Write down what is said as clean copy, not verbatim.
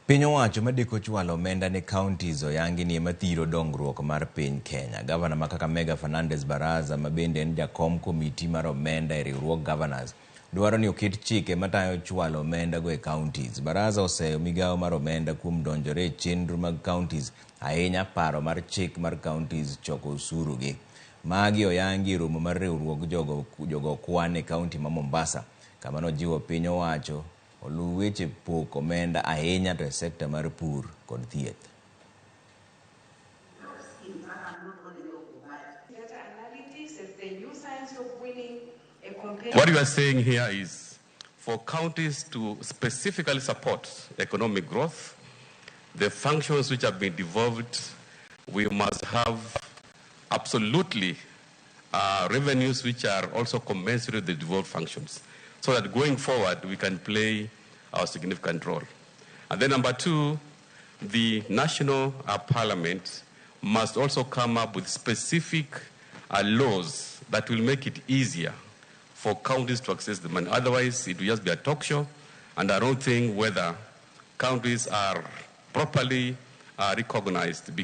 Piny owacho madeko chwalo omenda ne kaontis oyangi ni ema thiro dongruok mar piny Kenya. Gavana ma Kakamega Fernandes Baraza, ma bende en jakom komiti mar omenda e riwruog Gavanas, dwaro ni oket chike matayo chwalo omenda go e kaontis. Baraza oseyo migawo mar omenda kuom donjore e chenro mag kaontis, ahinya paro mar chik mar kaontis choko osuru gi. Magi oyangi e romo mar riwruog jogo kwan e kaonti ma Mombasa, kama nojiwo piny owacho oluw weche pok omenda ahinya to e sekta mar pur kod thieth. What we are saying here is for counties to specifically support economic growth, the functions which have been devolved, we must have absolutely revenues which are also commensurate with the devolved functions, so that going forward we can play our significant role. And then number two, the national parliament must also come up with specific laws that will make it easier for counties to access the money. Otherwise, it will just be a talk show, and I don't think whether counties are properly recognized.